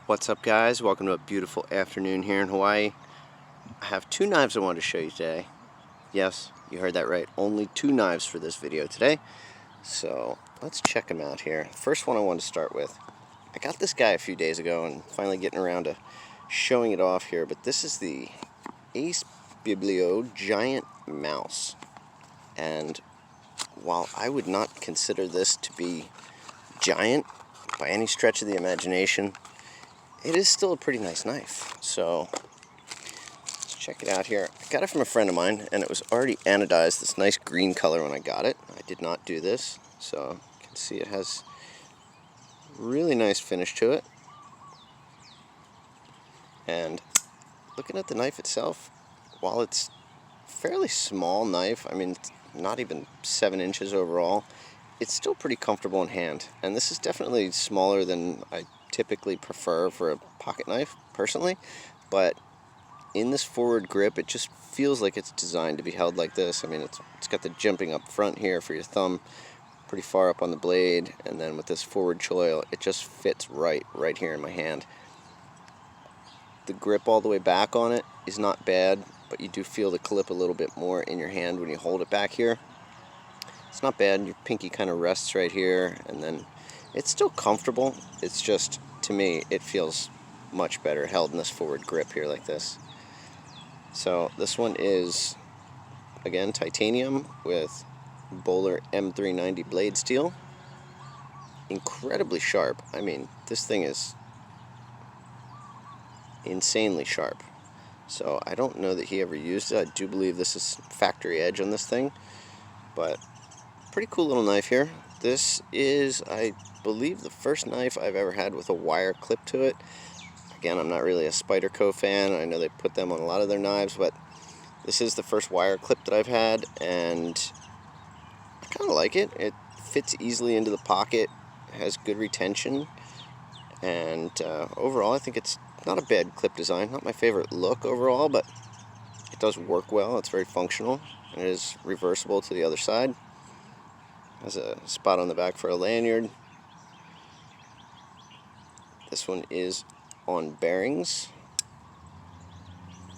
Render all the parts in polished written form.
What's up, guys? Welcome to a beautiful afternoon here in Hawaii. I have two knives I wanted to show you today. Yes, you heard that right. Only two knives for this video today. So let's check them out here. First one I want to start with. I got this guy a few days ago and finally getting around to showing it off here. But this is the Ace Biblio Giant Mouse. And while I would not consider this to be giant by any stretch of the imagination, it is still a pretty nice knife. So let's check it out here. I got it from a friend of mine and it was already anodized, this nice green color when I got it. I did not do this, so you can see it has really nice finish to it. And looking at the knife itself, while it's a fairly small knife, I mean it's not even 7 inches overall, it's still pretty comfortable in hand. And this is definitely smaller than I typically prefer for a pocket knife personally, but in this forward grip it just feels like it's designed to be held like this. I mean it's got the jumping up front here for your thumb pretty far up on the blade, and then with this forward choil it just fits right here in my hand. The grip all the way back on it is not bad, but you do feel the clip a little bit more in your hand when you hold it back here. It's not bad. Your pinky kind of rests right here, and then it's still comfortable. It's just, to me, it feels much better held in this forward grip here like this. So this one is, again, titanium with Böhler M390 blade steel. Incredibly sharp. I mean, this thing is insanely sharp. So I don't know that he ever used it. I do believe this is factory edge on this thing, but pretty cool little knife here. This is, I believe, the first knife I've ever had with a wire clip to it. Again, I'm not really a Spyderco fan. I know they put them on a lot of their knives, but this is the first wire clip that I've had, and I kind of like it. It fits easily into the pocket, has good retention, and overall I think it's not a bad clip design. Not my favorite look overall, but it does work well. It's very functional, and it is reversible to the other side. Has a spot on the back for a lanyard. This one is on bearings,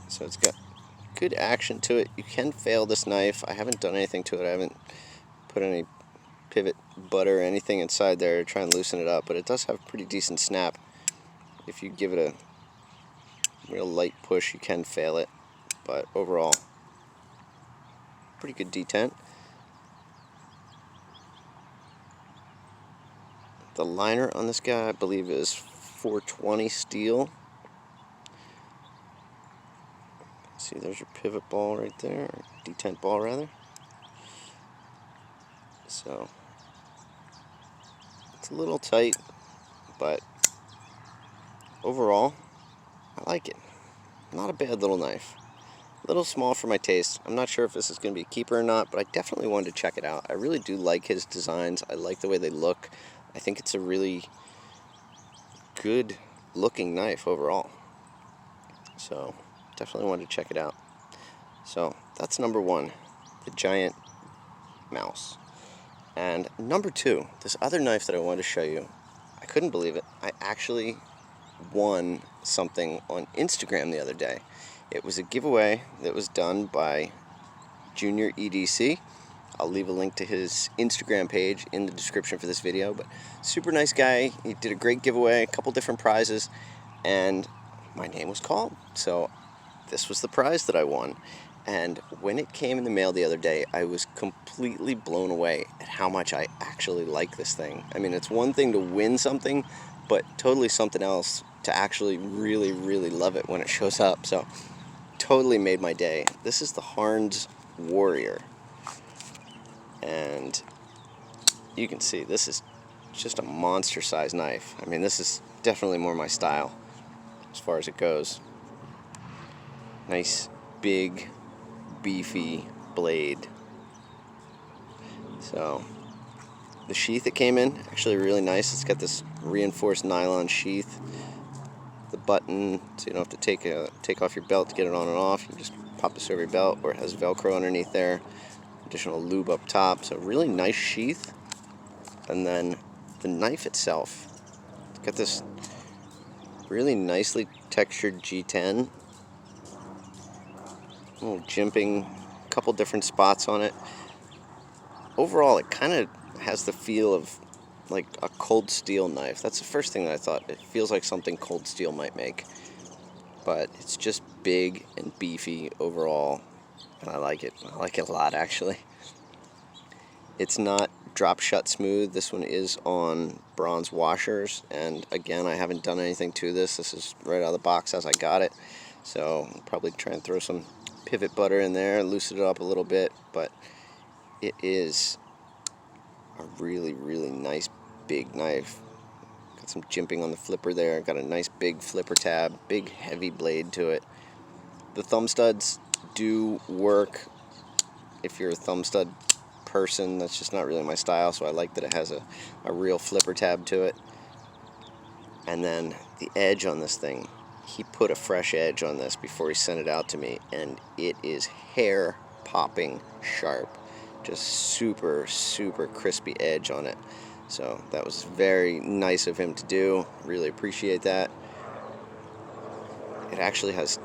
so it's got good action to it. You can fail this knife. I haven't done anything to it. I haven't put any pivot butter or anything inside there to try and loosen it up, but it does have pretty decent snap. If you give it a real light push, you can fail it, but overall pretty good detent. The liner on this guy, I believe, is 420 steel. See, there's your pivot ball right there, or detent ball rather. So it's a little tight, but overall I like it. Not a bad little knife. A little small for my taste. I'm not sure if this is going to be a keeper or not, but I definitely wanted to check it out. I really do like his designs. I like the way they look. I think it's a really good looking knife overall. So definitely wanted to check it out. So that's number one, the Giant Mouse. And number two, this other knife that I wanted to show you, I couldn't believe it. I actually won something on Instagram the other day. It was a giveaway that was done by Junior EDC. I'll leave a link to his Instagram page in the description for this video, but super nice guy. He did a great giveaway, a couple different prizes, and my name was called. So this was the prize that I won. And when it came in the mail the other day, I was completely blown away at how much I actually like this thing. I mean, it's one thing to win something, but totally something else to actually really, really love it when it shows up. So totally made my day. This is the Harnes Warrior. And you can see this is just a monster size knife. I mean, this is definitely more my style as far as it goes. Nice, big, beefy blade. So the sheath it came in, actually really nice. It's got this reinforced nylon sheath. The button, so you don't have to take off your belt to get it on and off. You just pop this over your belt, or it has Velcro underneath there. Additional lube up top, so really nice sheath. And then the knife itself, it's got this Really nicely textured G10. A little jimping, a couple different spots on it. Overall, it kind of has the feel of like a Cold Steel knife. That's the first thing that I thought. It feels like something Cold Steel might make. But it's just big and beefy overall, and I like it. I like it a lot, actually. It's not drop shut smooth. This one is on bronze washers, and again, I haven't done anything to this. This is right out of the box as I got it, so I'll probably try and throw some pivot butter in there, loosen it up a little bit, but it is a really, really nice big knife. Got some jimping on the flipper there. Got a nice big flipper tab, big heavy blade to it. The thumb studs do work if you're a thumb stud person. That's just not really my style, so I like that it has a real flipper tab to it. And then the edge on this thing, he put a fresh edge on this before he sent it out to me, and it is hair popping sharp. Just super, super crispy edge on it. So that was very nice of him to do. Really appreciate that. It actually has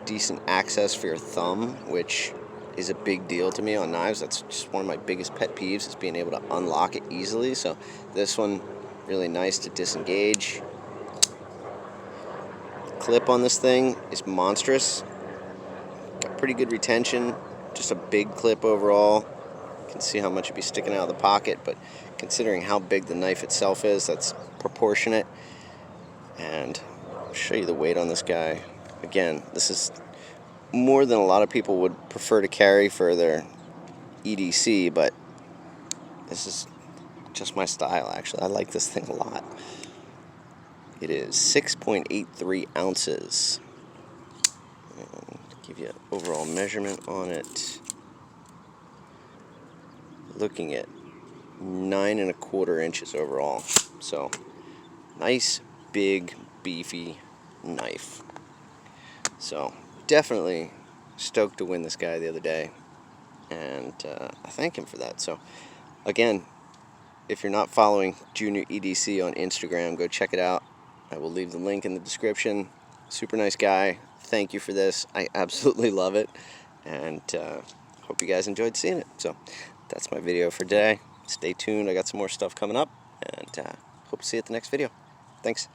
decent access for your thumb, which is a big deal to me on knives. That's just one of my biggest pet peeves, is being able to unlock it easily. So this one, really nice to disengage. The clip on this thing is monstrous. Got pretty good retention. Just a big clip overall. You can see how much it'd be sticking out of the pocket, but considering how big the knife itself is, that's proportionate. And I'll show you the weight on this guy. Again, this is more than a lot of people would prefer to carry for their EDC, but this is just my style, actually. I like this thing a lot. It is 6.83 ounces. And give you an overall measurement on it. Looking at 9 1/4 inches overall. So, nice, big, beefy knife. So, definitely stoked to win this guy the other day, and I thank him for that. So again, if you're not following Junior EDC on Instagram, go check it out. I will leave the link in the description. Super nice guy. Thank you for this. I absolutely love it, and hope you guys enjoyed seeing it. So that's my video for today. Stay tuned. I got some more stuff coming up, and hope to see you at the next video. Thanks.